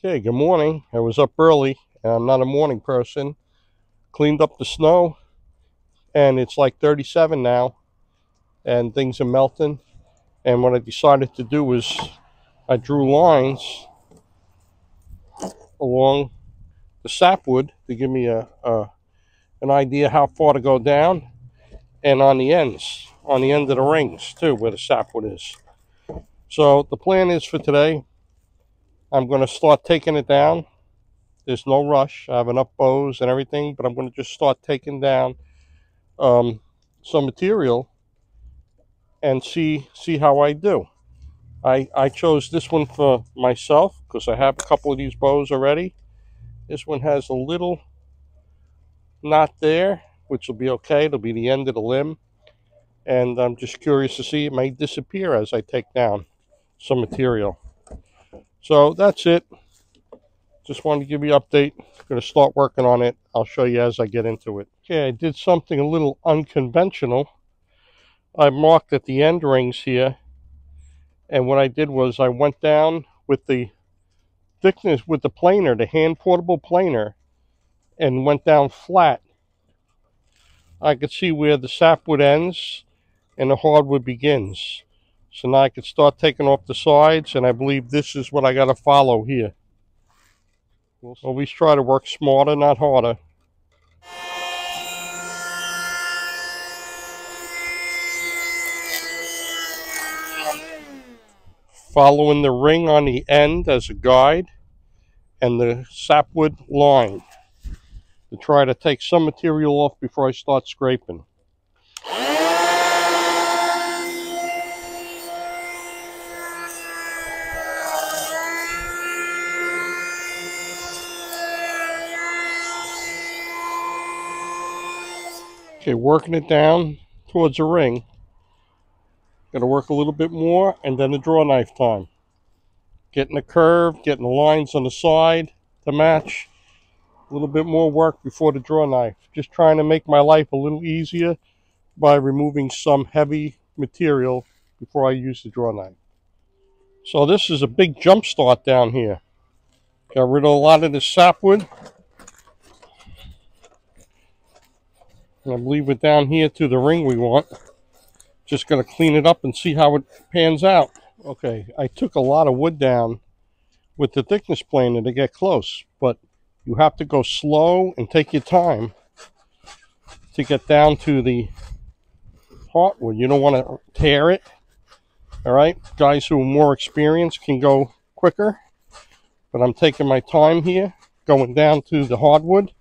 Okay, good morning. I was up early, and I'm not a morning person. Cleaned up the snow, and it's like 37 now, and things are melting. And what I decided to do was I drew lines along the sapwood to give me an idea how far to go down, and on the ends, on the end of the rings too, where the sapwood is. So the plan is for today, I'm going to start taking it down. There's no rush. I have enough bows and everything, but I'm going to just start taking down some material and see how I do. I chose this one for myself because I have a couple of these bows already. This one has a little knot there, which will be okay. It'll be the end of the limb. And I'm just curious to see, it may disappear as I take down some material. So that's it. Just wanted to give you an update. I'm going to start working on it. I'll show you as I get into it. Okay, I did something a little unconventional. I marked at the end rings here, and what I did was I went down with the thickness with the planer, the hand portable planer, and went down flat. I could see where the sapwood ends and the hardwood begins. So now I could start taking off the sides, and I believe this is what I got to follow here. We'll always try to work smarter, not harder. Following the ring on the end as a guide and the sapwood line to try to take some material off before I start scraping. Okay, working it down towards the ring. Got to work a little bit more, and then the draw knife time. Getting the curve, getting the lines on the side to match. A little bit more work before the draw knife. Just trying to make my life a little easier by removing some heavy material before I use the draw knife. So this is a big jump start down here. Got rid of a lot of the sapwood. And I believe we're down here to the ring we want. Just going to clean it up and see how it pans out. Okay, I took a lot of wood down with the thickness planer to get close, but you have to go slow and take your time to get down to the heartwood. You don't want to tear it. All right, guys who are more experienced can go quicker, but I'm taking my time here, going down to the hardwood.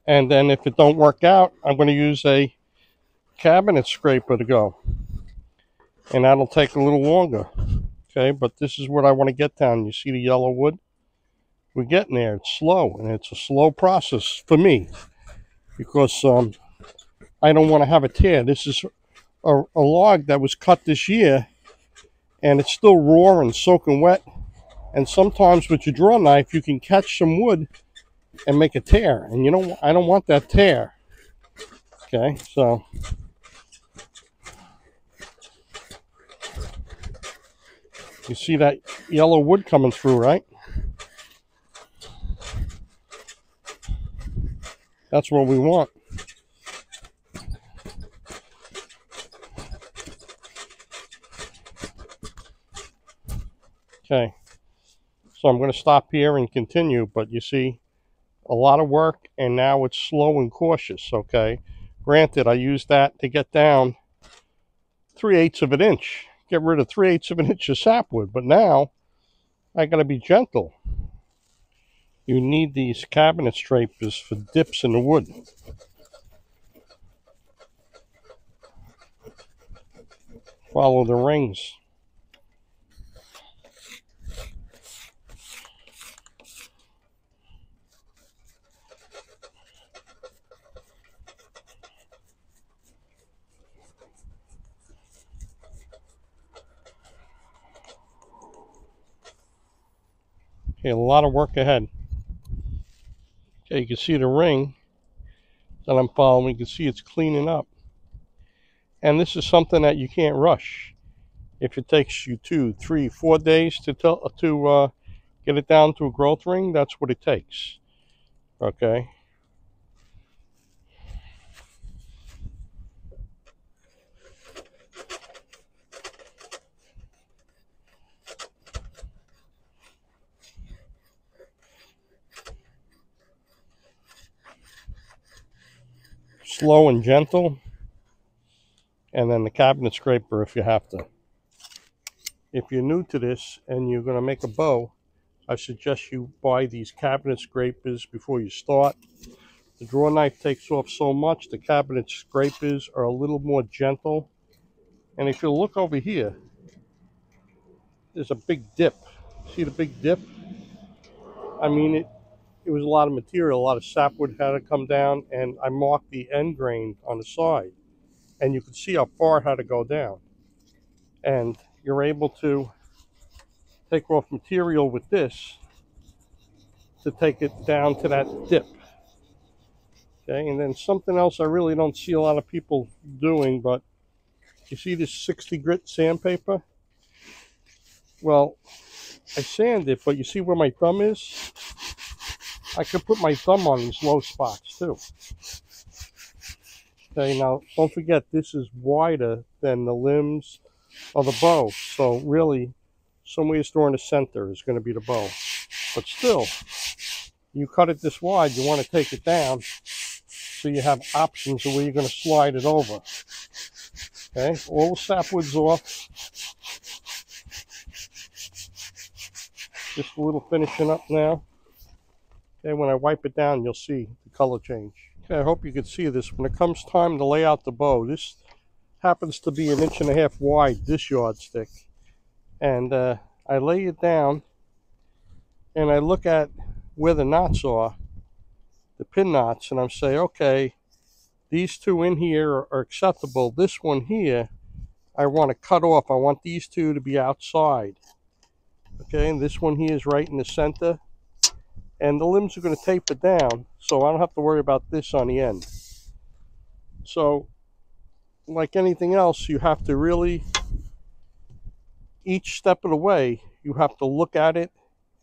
And then if it don't work out, I'm going to use a cabinet scraper to go. And that'll take a little longer. Okay, but this is what I want to get down. You see the yellow wood? We're getting there. It's slow, and it's a slow process for me because I don't want to have a tear. This is a log that was cut this year, and it's still raw and soaking wet. And sometimes with your draw knife, you can catch some wood and make a tear, and you know, I don't want that tear. Okay, so you see that yellow wood coming through, right? That's what we want. Okay, so I'm going to stop here and continue, but you see a lot of work, and now it's slow and cautious. Okay, granted, I used that to get down 3/8 of an inch, get rid of 3/8 of an inch of sapwood, but now I got to be gentle. You need these cabinet scrapers for dips in the wood. Follow the rings. Okay, a lot of work ahead. Okay, you can see the ring that I'm following. You can see it's cleaning up. And this is something that you can't rush. If it takes you 2, 3, 4 days to get it down to a growth ring, that's what it takes. Okay. Slow and gentle, and then the cabinet scraper if you have to. If you're new to this and you're going to make a bow, I suggest you buy these cabinet scrapers before you start. The draw knife takes off so much, the cabinet scrapers are a little more gentle. And if you look over here, there's a big dip. See the big dip? I mean, it was a lot of material, a lot of sapwood had to come down, and I marked the end grain on the side. And you can see how far it had to go down. And you're able to take off material with this to take it down to that dip. Okay, and then something else I really don't see a lot of people doing, but you see this 60 grit sandpaper? Well, I sand it, but you see where my thumb is? I could put my thumb on these low spots too. Okay, now don't forget this is wider than the limbs of the bow, so really somewhere in the center is going to be the bow. But still, you cut it this wide, you want to take it down so you have options of where you're going to slide it over. Okay, all the sapwood's off. Just a little finishing up now. Okay, when I wipe it down, you'll see the color change. Okay, I hope you can see this. When it comes time to lay out the bow, this happens to be 1.5 inches wide, this yardstick. And I lay it down and I look at where the knots are, the pin knots, and I'm saying, okay, these two in here are acceptable. This one here, I want to cut off. I want these two to be outside. Okay, and this one here is right in the center. And the limbs are going to taper down, so I don't have to worry about this on the end. So, like anything else, you have to really, each step of the way, you have to look at it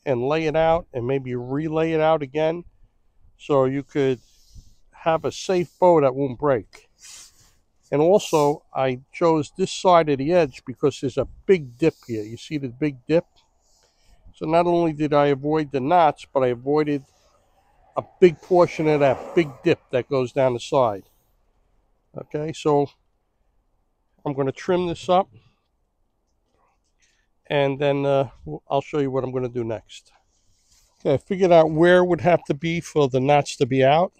and lay it out and maybe relay it out again so you could have a safe bow that won't break. And also, I chose this side of the edge because there's a big dip here. You see the big dip? So not only did I avoid the knots, but I avoided a big portion of that big dip that goes down the side. Okay, so I'm going to trim this up, and then I'll show you what I'm going to do next. Okay, I figured out where it would have to be for the knots to be out.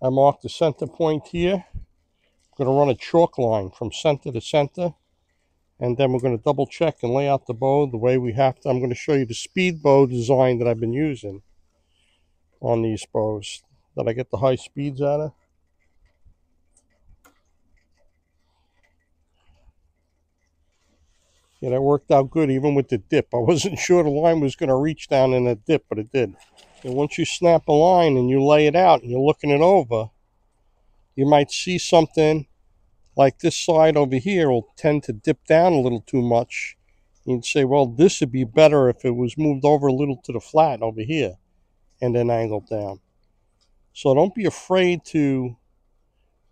I marked the center point here. I'm going to run a chalk line from center to center. And then we're going to double check and lay out the bow the way we have to. I'm going to show you the speed bow design that I've been using on these bows that I get the high speeds out of. Yeah, that worked out good even with the dip. I wasn't sure the line was going to reach down in the dip, but it did. And once you snap a line and you lay it out and you're looking it over, you might see something like this side over here will tend to dip down a little too much. You'd say, well, this would be better if it was moved over a little to the flat over here and then angled down. So don't be afraid to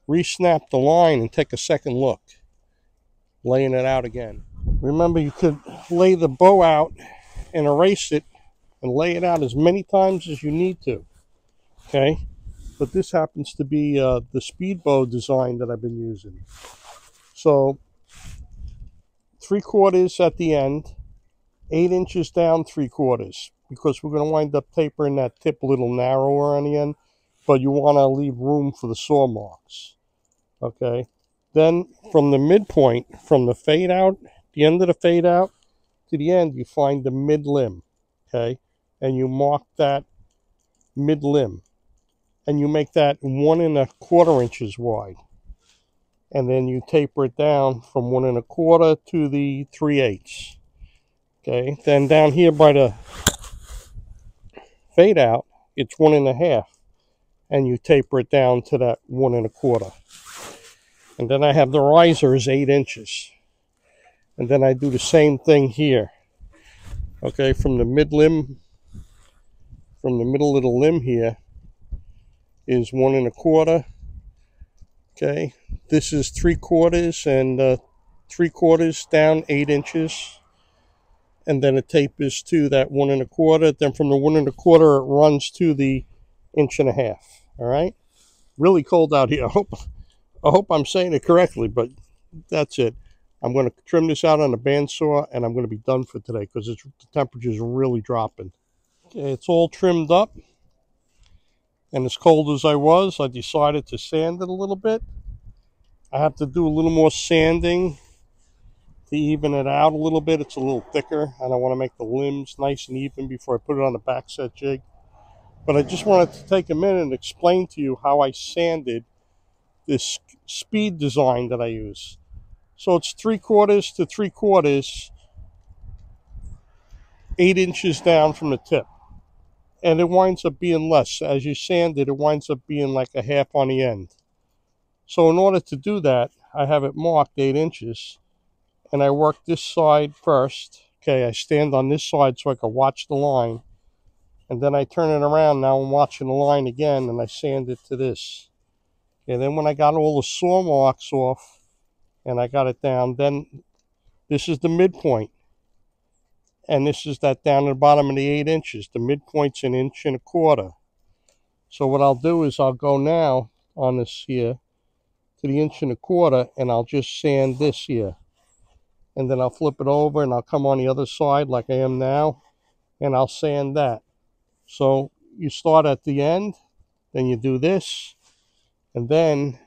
re-snap the line and take a second look, laying it out again. Remember, you could lay the bow out and erase it and lay it out as many times as you need to. Okay? But this happens to be the speed bow design that I've been using. So 3/4 at the end, 8 inches down 3/4, because we're going to wind up tapering that tip a little narrower on the end, but you want to leave room for the saw marks. Okay? Then from the midpoint, from the fade out, the end of the fade out to the end, you find the mid limb. Okay? And you mark that mid limb. And you make that 1 1/4 inches wide. And then you taper it down from 1 1/4 to the 3/8. Okay, then down here by the fade out, it's 1 1/2. And you taper it down to that 1 1/4. And then I have the riser is 8 inches. And then I do the same thing here. Okay, from the mid-limb, from the middle of the limb here is 1 1/4. Okay, this is 3/4 and 3/4 down 8 inches. And then it tapers to that 1 1/4. Then from the 1 1/4, it runs to the 1.5 inches. All right, really cold out here. I hope I'm saying it correctly, but that's it. I'm going to trim this out on a bandsaw, and I'm going to be done for today because the temperature is really dropping. Okay, it's all trimmed up, and as cold as I was, I decided to sand it a little bit. I have to do a little more sanding to even it out a little bit. It's a little thicker, and I want to make the limbs nice and even before I put it on the back set jig. But I just wanted to take a minute and explain to you how I sanded this speed design that I use. So it's 3/4 to 3/4, 8 inches down from the tip. And it winds up being less. As you sand it, it winds up being like a half on the end. So in order to do that, I have it marked 8 inches. And I work this side first. Okay, I stand on this side so I can watch the line. And then I turn it around. Now I'm watching the line again, and I sand it to this. Okay, then when I got all the saw marks off, and I got it down, then this is the midpoint. And this is that down at the bottom of the 8 inches. The midpoint's 1 1/4 inches. So what I'll do is I'll go now on this here to the 1 1/4 inches, and I'll just sand this here. And then I'll flip it over, and I'll come on the other side like I am now, and I'll sand that. So you start at the end, then you do this, and then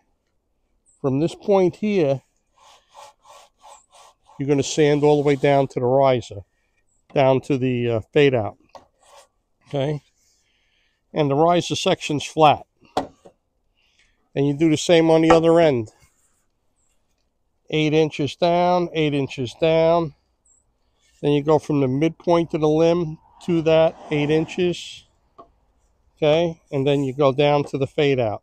from this point here, you're going to sand all the way down to the riser, down to the fade out. Okay, and the riser section's flat, and you do the same on the other end. 8 inches down, 8 inches down. Then you go from the midpoint of the limb to that 8 inches. Okay, and then you go down to the fade out.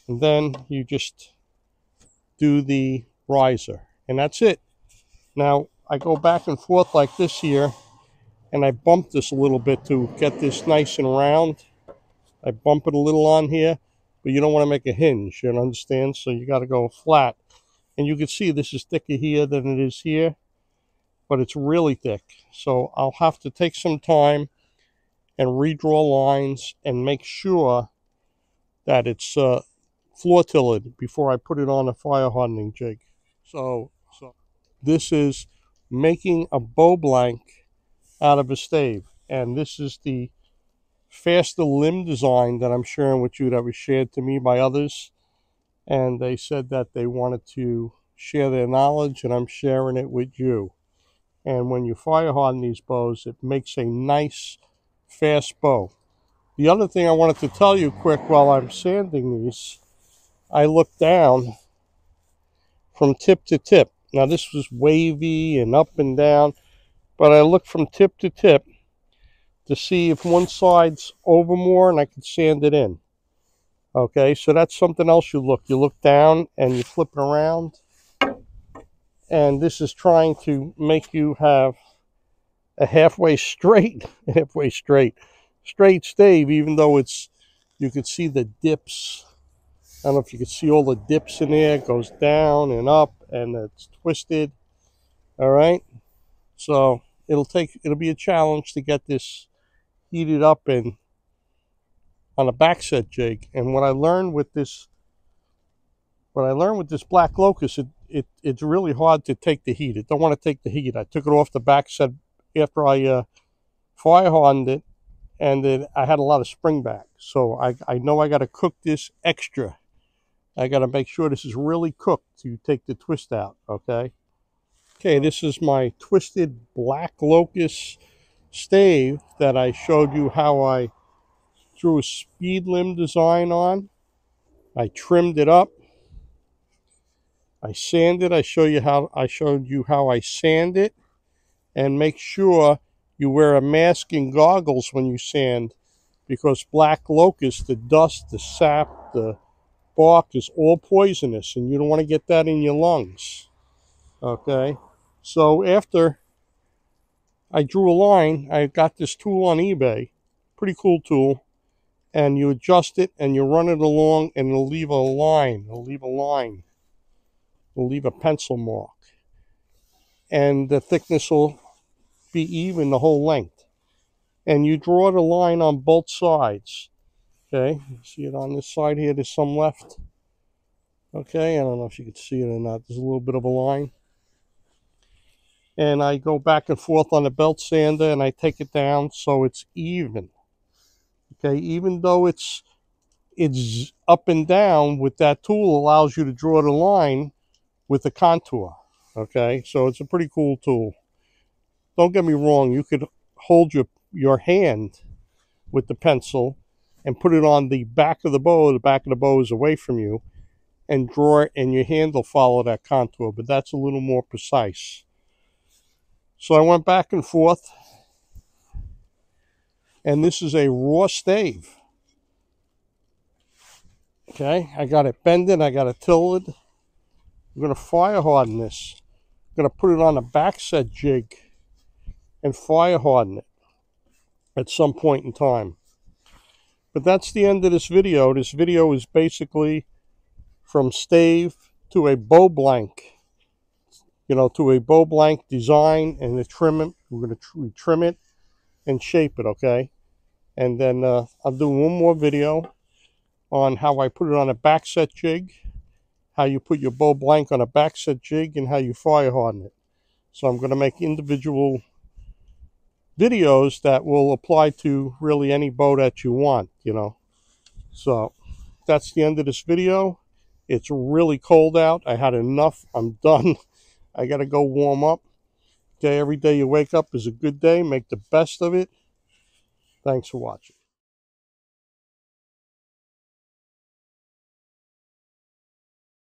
And then you just do the riser, and that's it. Now I go back and forth like this here, and I bump this a little bit to get this nice and round. I bump it a little on here, but you don't want to make a hinge, you understand? So you got to go flat. And you can see this is thicker here than it is here, but it's really thick. So I'll have to take some time and redraw lines and make sure that it's floor tilted before I put it on a fire hardening jig. So this is making a bow blank out of a stave, and this is the faster limb design that I'm sharing with you that was shared to me by others, and they said that they wanted to share their knowledge, and I'm sharing it with you. And when you fire harden these bows, it makes a nice fast bow. The other thing I wanted to tell you quick while I'm sanding these, I look down from tip to tip. Now this was wavy and up and down, but I look from tip to tip to see if one side's over more and I can sand it in. Okay, so that's something else you look. You look down and you flip it around. And this is trying to make you have a halfway straight stave, even though it's, you can see the dips. I don't know if you can see all the dips in there. It goes down and up and it's twisted. All right. So it'll be a challenge to get this heated up and on a back set jig. And what I learned with this black locust, it's really hard to take the heat. It don't want to take the heat. I took it off the back set after I fire hardened it, and then I had a lot of spring back. So I know I got to cook this extra. I got to make sure this is really cooked to take the twist out, okay? Okay, this is my twisted black locust stave that I showed you how I threw a speed limb design on. I trimmed it up. I sanded. I showed you how I sand it. And make sure you wear a mask and goggles when you sand, because black locust, the dust, the sap, the bark is all poisonous, and you don't want to get that in your lungs. Okay? So after I drew a line, I got this tool on eBay, pretty cool tool, and you adjust it and you run it along and it'll leave a line, it'll leave a pencil mark. And the thickness will be even the whole length. And you draw the line on both sides. Okay, you see it on this side here, there's some left. Okay, I don't know if you can see it or not, there's a little bit of a line. And I go back and forth on the belt sander and I take it down so it's even. Okay, even though it's up and down, with that tool allows you to draw the line with the contour. Okay, so it's a pretty cool tool. Don't get me wrong, you could hold your hand with the pencil and put it on the back of the bow. The back of the bow is away from you, and draw it, and your hand will follow that contour, but that's a little more precise. So I went back and forth, and this is a raw stave. Okay, I got it bended, I got it tilted. I'm going to fire harden this. I'm going to put it on a backset jig and fire harden it at some point in time. But that's the end of this video. This video is basically from stave to a bow blank, to a bow blank design, and the trim it. We're going to trim it and shape it, okay? And then I'll do one more video on how I put it on a backset jig, how you put your bow blank on a backset jig, and how you fire harden it. So I'm going to make individual videos that will apply to really any bow that you want, So that's the end of this video. It's really cold out. I had enough. I'm done. I got to go warm up. Okay, every day you wake up is a good day. Make the best of it. Thanks for watching.